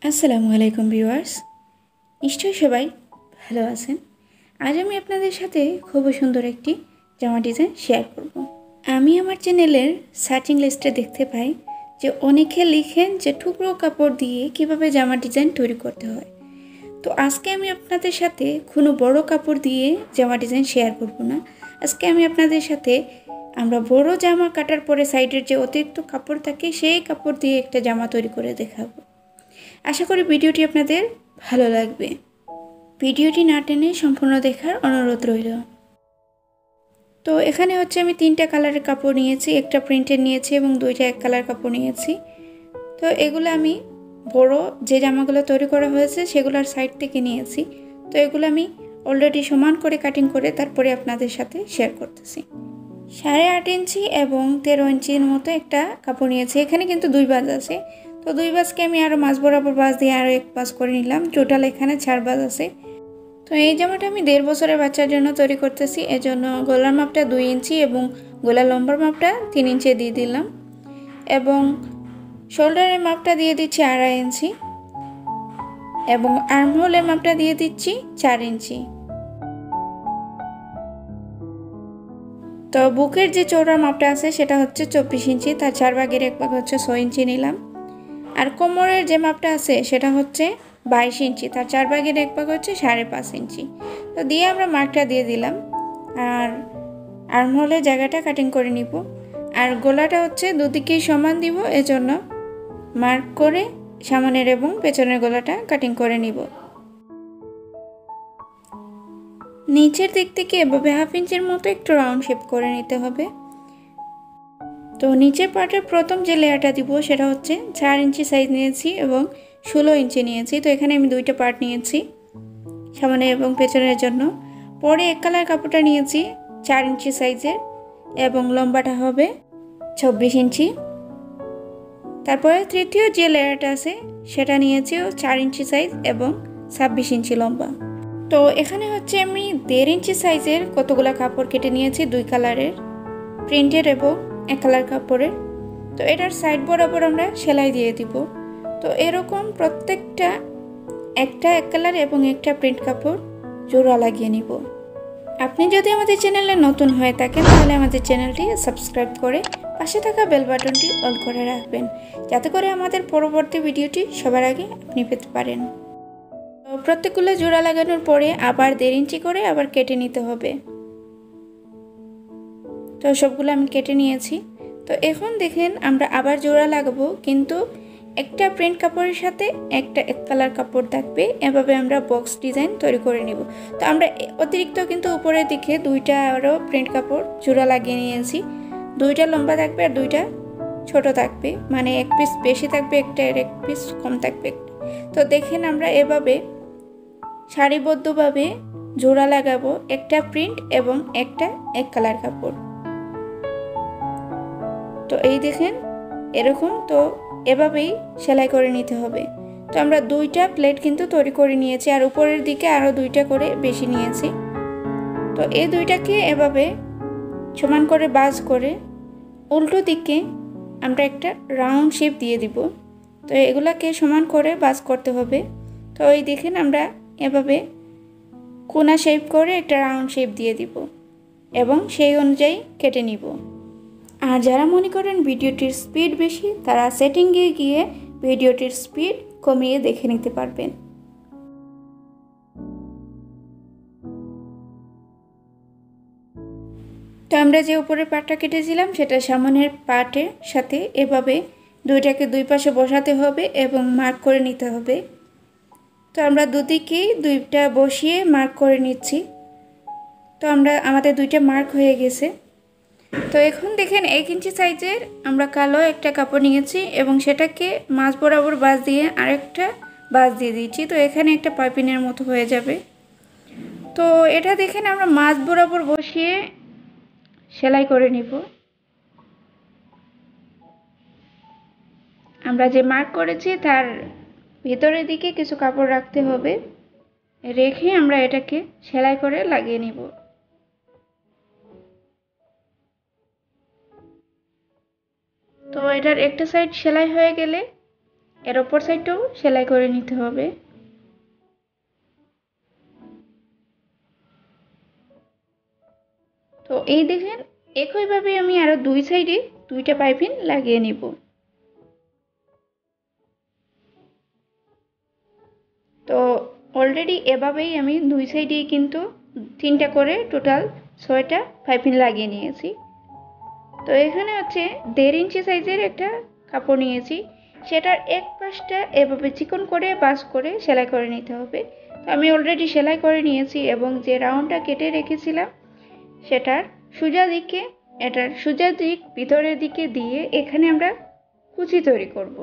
আসসালামু আলাইকুম ভিউয়ার্স, নিশ্চয়ই সবাই ভালো আছেন। আজ আমি আপনাদের সাথে খুব সুন্দর একটি জামা ডিজাইন শেয়ার করব। আমি আমার চ্যানেলের সার্চিং লিস্টে দেখতে পাই যে অনেকে লিখেন যে টুকরো কাপড় দিয়ে কিভাবে জামা ডিজাইন তৈরি করতে হয়। তো আজকে আমি আপনাদের সাথে কোনো বড় কাপড় দিয়ে জামা ডিজাইন শেয়ার করব না। আজকে আমি আপনাদের সাথে আমরা বড় জামা কাটার পরে সাইডের যে অতিরিক্ত কাপড় থাকে সেই কাপড় দিয়ে একটা জামা তৈরি করে দেখাবো। আশা করি ভিডিওটি আপনাদের ভালো লাগবে। ভিডিওটি না টেনে সম্পূর্ণ দেখার অনুরোধ রইল। তো এখানে হচ্ছে আমি 3টা কালারের কাপড় নিয়েছি, একটা প্রিন্টের নিয়েছি এবং 2টা এক কালার কাপড় নিয়েছি। তো এগুলো আমি বড় যে জামাগুলো তৈরি করা হয়েছে সেগুলোর সাইড থেকে নিয়েছি। তো এগুলো আমি অলরেডি সমান করে কাটিং করে তারপরে আপনাদের সাথে শেয়ার করতেছি। 8.5 ইঞ্চি এবং 13 ইঞ্চির মতো একটা কাপড় নিয়েছি। এখানে কিন্তু 2 ভাঁজ আছে। তো 2 ভাঁজকে আমি আরও মাঝ বরাবর ভাঁজ দিয়ে আরও 1 ভাঁজ করে নিলাম। টোটাল এখানে 4 ভাঁজ আছে। তো এই জামাটা আমি 1.5 বছরের বাচ্চার জন্য তৈরি করতেছি। এজন্য গলার মাপটা 2 ইঞ্চি এবং গলার লম্বার মাপটা 3 ইঞ্চি দিয়ে দিলাম এবং শোল্ডারের মাপটা দিয়ে দিচ্ছি 2.5 ইঞ্চি এবং আর্মহোলের মাপটা দিয়ে দিচ্ছি 4 ইঞ্চি। তো বুকের যে চওড়া মাপটা আছে সেটা হচ্ছে 24 ইঞ্চি, তার 4 ভাগের 1 ভাগ হচ্ছে 6 ইঞ্চি নিলাম। আর কোমরের যে মাপটা আছে সেটা হচ্ছে 22 ইঞ্চি, তার 4 ভাগের 1 ভাগ হচ্ছে 5.5 ইঞ্চি। তো দিয়ে আমরা মার্কটা দিয়ে দিলাম আর আর্মহোলের জায়গাটা কাটিং করে নিব। আর গলাটা হচ্ছে দুদিকেই সমান দিব, এজন্য মার্ক করে সামনের এবং পেছনের গলাটা কাটিং করে নিব। নিচের দিক থেকে এভাবে 1/2 ইঞ্চির মতো একটু রাউন্ড শেপ করে নিতে হবে। তো নিচের পার্টের প্রথম যে লেয়ারটা দিব সেটা হচ্ছে 4 ইঞ্চি সাইজ নিয়েছি এবং 16 ইঞ্চি নিয়েছি। তো এখানে আমি 2টা পার্ট নিয়েছি সামনে এবং পেছনের জন্য। পরে এক কালার কাপড়টা নিয়েছি 4 ইঞ্চি সাইজের এবং লম্বাটা হবে 26 ইঞ্চি। তারপরে তৃতীয় যে লেয়ারটা আছে সেটা নিয়েছি 4 ইঞ্চি সাইজ এবং 26 ইঞ্চি লম্বা। তো এখানে হচ্ছে আমি 1.5 ইঞ্চি সাইজের কতগুলো কাপড় কেটে নিয়েছি 2 কালারের, প্রিন্টের এবং 1 কালার কাপড়ের। তো এটার সাইড বরাবর আমরা সেলাই দিয়ে দিব। তো এরকম প্রত্যেকটা একটা 1 কালার এবং একটা প্রিন্ট কাপড় জোড়া লাগিয়ে নিব। আপনি যদি আমাদের চ্যানেলে নতুন হয়ে থাকেন তাহলে আমাদের চ্যানেলটি সাবস্ক্রাইব করে পাশে থাকা বেল বাটনটি অল করে রাখবেন, যাতে করে আমাদের পরবর্তী ভিডিওটি সবার আগে আপনি পেতে পারেন। তো প্রত্যেকগুলো জোড়া লাগানোর পরে আবার 1.5 ইঞ্চি করে আবার কেটে নিতে হবে। তো সবগুলো আমি কেটে নিয়েছি। তো এখন দেখেন আমরা আবার জোড়া লাগাবো, কিন্তু একটা প্রিন্ট কাপড়ের সাথে একটা 1 কালার কাপড় থাকবে। এভাবে আমরা বক্স ডিজাইন তৈরি করে নিব। তো আমরা অতিরিক্ত কিন্তু উপরের দিকে 2টা আরও প্রিন্ট কাপড় জোড়া লাগিয়ে নিয়েছি। 2টা লম্বা থাকবে আর 2টা ছোট থাকবে, মানে 1 পিস বেশি থাকবে একটা আর 1 পিস কম থাকবে। তো দেখেন আমরা এভাবে সারিবদ্ধভাবে জোড়া লাগাবো একটা প্রিন্ট এবং একটা 1 কালার কাপড়। তো এই দেখেন এরকম, তো এভাবেই সেলাই করে নিতে হবে। তো আমরা 2টা প্লেট কিন্তু তৈরি করে নিয়েছি আর উপরের দিকে আরও 2টা করে বেশি নিয়েছি। তো এই 2টাকে এভাবে সমান করে ভাঁজ করে উল্টো দিকে আমরা একটা রাউন্ড শেপ দিয়ে দিব। তো এগুলাকে সমান করে ভাঁজ করতে হবে। তো এই দেখেন আমরা এভাবে কোনা শেপ করে একটা রাউন্ড শেপ দিয়ে দিব এবং সেই অনুযায়ী কেটে নিব। আর যারা মনে করেন ভিডিওটির স্পিড বেশি তারা সেটিংয়ে গিয়ে ভিডিওটির স্পিড কমিয়ে দেখে নিতে পারবেন। তো আমরা যে উপরের পার্টটা কেটেছিলাম সেটা সামনের পার্টের সাথে এভাবে 2টাকে 2 পাশে বসাতে হবে এবং মার্ক করে নিতে হবে। তো আমরা দুদিকেই 2টা বসিয়ে মার্ক করে নিচ্ছি। তো আমাদের 2টা মার্ক হয়ে গেছে। তো এখন দেখেন 1 ইঞ্চি সাইজের আমরা কালো একটা কাপড় নিয়েছি এবং সেটাকে মাঝ বরাবর ভাঁজ দিয়ে আরেকটা ভাঁজ দিয়ে দিচ্ছি। তো এখানে একটা পাইপিনের মতো হয়ে যাবে। তো এটা দেখেন আমরা মাঝ বরাবর বসিয়ে সেলাই করে নিব। আমরা যে মার্ক করেছি তার ভিতরের দিকে কিছু কাপড় রাখতে হবে, রেখে আমরা এটাকে সেলাই করে লাগিয়ে নিব। তো এটার একটা সাইড সেলাই হয়ে গেলে এর অপর সাইডটাও সেলাই করে নিতে হবে। তো এই দেখেন একইভাবে আমি আরো দুই সাইডে দুইটা পাইপিং লাগিয়ে নিব। তো অলরেডি এভাবেই আমি দুই সাইডেই কিন্তু তিনটা করে টোটাল 6টা পাইপিং লাগিয়ে নিয়েছি। তো এখানে হচ্ছে 1.5 ইঞ্চি সাইজের একটা কাপড় নিয়েছি, সেটার এক পাশটা এভাবে চিকন করে বাস করে সেলাই করে নিতে হবে। তো আমি অলরেডি সেলাই করে নিয়েছি এবং যে রাউন্ডটা কেটে রেখেছিলাম সেটার সোজা দিকে, এটার সোজা দিক ভিতরের দিকে দিয়ে এখানে আমরা কুচি তৈরি করব।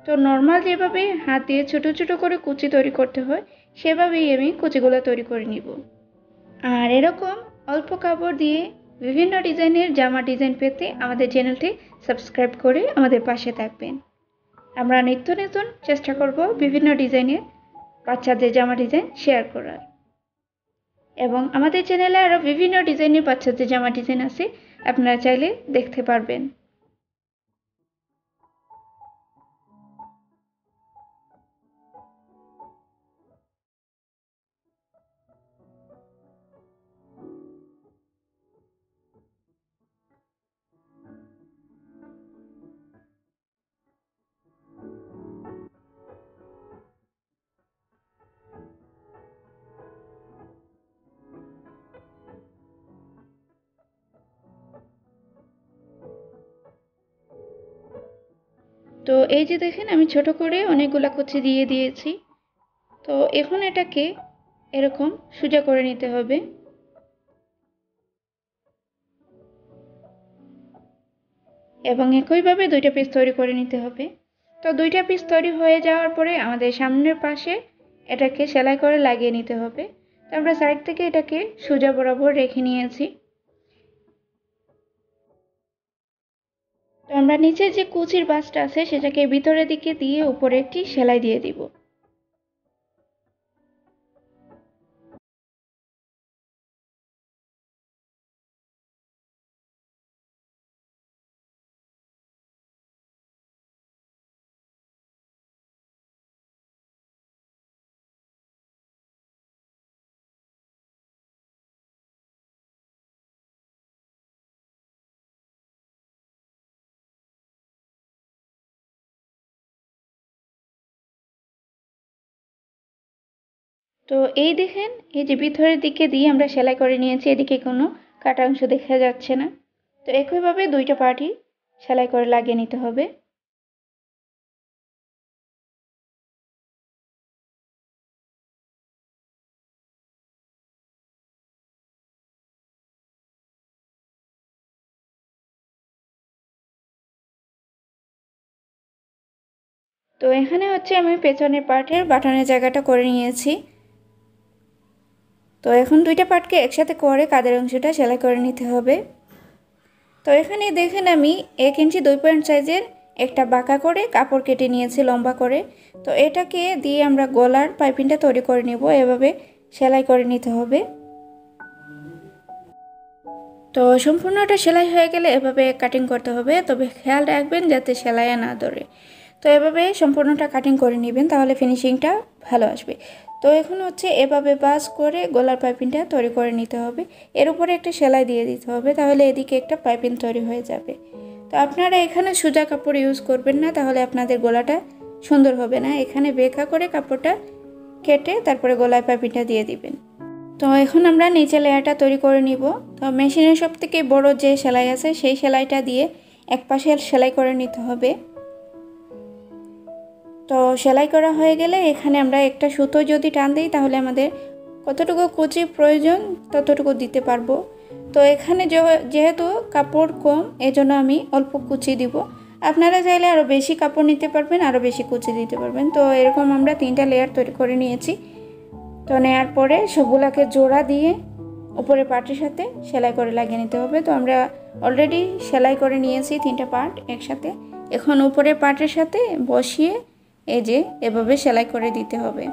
তো নর্মাল যেভাবে হাত দিয়ে ছোট ছোট করে কুচি তৈরি করতে হয় সেভাবেই আমি কুচিগুলো তৈরি করে নিব। আর এরকম অল্প কাপড় দিয়ে বিভিন্ন ডিজাইনের জামা ডিজাইন পেতে আমাদের চ্যানেলটি সাবস্ক্রাইব করে আমাদের পাশে থাকবেন। আমরা নিত্য নতুন চেষ্টা করব বিভিন্ন ডিজাইনের বাচ্চাদের জামা ডিজাইন শেয়ার করার, এবং আমাদের চ্যানেলে আরও বিভিন্ন ডিজাইনের বাচ্চাদের জামা ডিজাইন আছে, আপনারা চাইলে দেখতে পারবেন। তো এই যে দেখেন আমি ছোট করে অনেকগুলা কুচি দিয়ে দিয়েছি। তো এখন এটাকে এরকম সোজা করে নিতে হবে। এবং একইভাবে দুইটা পিস তৈরি করে নিতে হবে। তো দুইটা পিস তৈরি হয়ে যাওয়ার পরে আমাদের সামনের পাশে এটাকে সেলাই করে লাগিয়ে নিতে হবে। তো আমরা সাইড থেকে এটাকে সোজা বরাবর রেখে নিয়েছি। তো আমরা নিচে যে কুচির বাসটা আছে সেটাকে ভিতরের দিকে দিয়ে উপরে একটি সেলাই দিয়ে দিব। তো এই দেখেন এই যে ভিতরের দিকে দিয়ে আমরা সেলাই করে নিয়েছি, এদিকে কোনো কাটা অংশ দেখা যাচ্ছে না। তো একইভাবে দুইটা পার্টই সেলাই করে লাগিয়ে নিতে হবে। তো এখানে হচ্ছে আমি পেছনের পার্টের বাটনের জায়গাটা করে নিয়েছি। তো এখন দুইটা পার্টকে একসাথে করে কাঁধের অংশটা সেলাই করে নিতে হবে। তো এখানে দেখেন আমি 1 ইঞ্চি 2 পয়েন্ট সাইজের একটা বাঁকা করে কাপড় কেটে নিয়েছি লম্বা করে। তো এটাকে দিয়ে আমরা গলার পাইপিংটা তৈরি করে নিব, এভাবে সেলাই করে নিতে হবে। তো সম্পূর্ণটা সেলাই হয়ে গেলে এভাবে কাটিং করতে হবে, তবে খেয়াল রাখবেন যাতে সেলাইয়ে না ধরে। তো এভাবে সম্পূর্ণটা কাটিং করে নেবেন, তাহলে ফিনিশিংটা ভালো আসবে। তো এখন হচ্ছে এভাবে বাস করে গলার পাইপিংটা তৈরি করে নিতে হবে। এর উপরে একটা সেলাই দিয়ে দিতে হবে, তাহলে এদিকে একটা পাইপিং তৈরি হয়ে যাবে। তো আপনারা এখানে সোজা কাপড় ইউজ করবেন না, তাহলে আপনাদের গলাটা সুন্দর হবে না। এখানে বেঁকা করে কাপড়টা কেটে তারপরে গলায় পাইপিংটা দিয়ে দিবেন। তো এখন আমরা নিচে লেয়ারটা তৈরি করে নিব। তো মেশিনের সবথেকে বড় যে সেলাই আছে সেই সেলাইটা দিয়ে এক পাশে সেলাই করে নিতে হবে। তো সেলাই করা হয়ে গেলে এখানে আমরা একটা সুতো যদি টান দিই তাহলে আমাদের কতটুকু কুচি প্রয়োজন ততটুকু দিতে পারবো। তো এখানে যেহেতু কাপড় কম এজন্য আমি অল্প কুচি দিব। আপনারা চাইলে আরও বেশি কাপড় নিতে পারবেন, আরও বেশি কুচি দিতে পারবেন। তো এরকম আমরা 3টা লেয়ার তৈরি করে নিয়েছি। তো নেওয়ার পরে সবগুলাকে জোড়া দিয়ে উপরে পার্টের সাথে সেলাই করে লাগিয়ে নিতে হবে। তো আমরা অলরেডি সেলাই করে নিয়েছি 3টা পার্ট একসাথে। এখন উপরে পার্টের সাথে বসিয়ে এই যে এভাবে সেলাই করে দিতে হবে।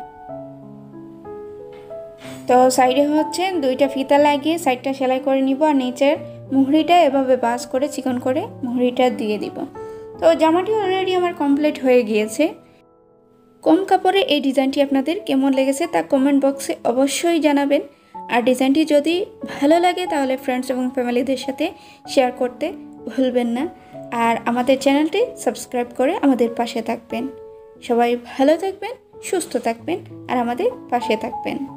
তো সাইডে হচ্ছে 2টা ফিতা লাগিয়ে সাইডটা সেলাই করে নিব, আর নিচের মুহুরিটা এভাবে বাস করে চিকন করে মুহুরিটা দিয়ে দিব। তো জামাটি অলরেডি আমার কমপ্লিট হয়ে গিয়েছে। কম কাপড়ে এই ডিজাইনটি আপনাদের কেমন লেগেছে তা কমেন্ট বক্সে অবশ্যই জানাবেন। আর ডিজাইনটি যদি ভালো লাগে তাহলে ফ্রেন্ডস এবং ফ্যামিলিদের সাথে শেয়ার করতে ভুলবেন না। আর আমাদের চ্যানেলটি সাবস্ক্রাইব করে আমাদের পাশে থাকবেন। সবাই ভালো থাকবেন, সুস্থ থাকবেন আর আমাদের পাশে থাকবেন।